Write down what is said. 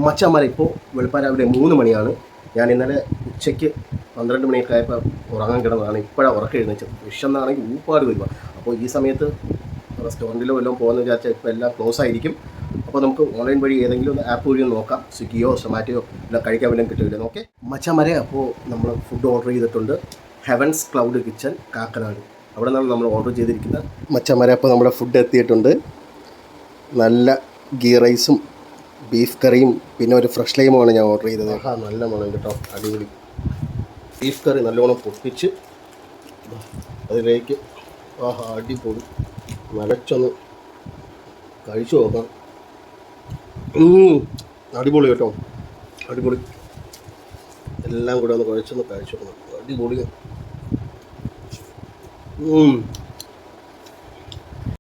മച്ചാന്മാരെ ഇപ്പോൾ വെളുപ്പാരാവിലെ 3 മണിയാണ്. ഞാൻ ഇന്നലെ ഉച്ചയ്ക്ക് 12 മണിയൊക്കെ ആയപ്പോൾ ഉറങ്ങാൻ കിടന്നതാണ്. ഇപ്പോഴാണ് ഉറക്കം എഴുന്നേച്ചത്. വിഷന്നാണെങ്കിൽ ഊപ്പാട് വരിക. അപ്പോൾ ഈ സമയത്ത് റെസ്റ്റോറൻറ്റിലോ വല്ലതും പോകുമെന്ന് വിചാരിച്ചാൽ ഇപ്പോൾ എല്ലാം ക്ലോസ് ആയിരിക്കും. അപ്പോൾ നമുക്ക് ഓൺലൈൻ വഴി ഏതെങ്കിലും ആപ്പ് വഴി നോക്കാം. സ്വിഗ്ഗിയോ സൊമാറ്റോയോ എല്ലാം കഴിക്കാൻ വല്ലതും കിട്ടില്ല. ഓക്കെ മച്ചാന്മാരെ, അപ്പോൾ നമ്മൾ ഫുഡ് ഓർഡർ ചെയ്തിട്ടുണ്ട്. ഹെവൻസ് ക്ലൗഡ് കിച്ചൺ കാക്കനാട്, അവിടെ നിന്നാണ് നമ്മൾ ഓർഡർ ചെയ്തിരിക്കുന്നത്. മച്ചാന്മാരെ, അപ്പോൾ നമ്മുടെ ഫുഡ് എത്തിയിട്ടുണ്ട്. നല്ല ഗീ റൈസും ബീഫ് കറിയും പിന്നെ ഒരു ഫ്രഷ് ലൈമുമാണ് ഞാൻ ഓർഡർ ചെയ്തത്. നല്ല മണം കേട്ടോ, അടിപൊളി ബീഫ് കറി നല്ലോണം പൊട്ടിച്ച് അതിലേക്ക് അടിപൊളി നനച്ചൊന്ന് കഴിച്ചു നോക്കാം. അടിപൊളി കേട്ടോ, അടിപൊളി. എല്ലാം കൂടെ ഒന്ന് കുഴച്ചൊന്ന് കഴിച്ചു നോക്കണം. അടിപൊളി.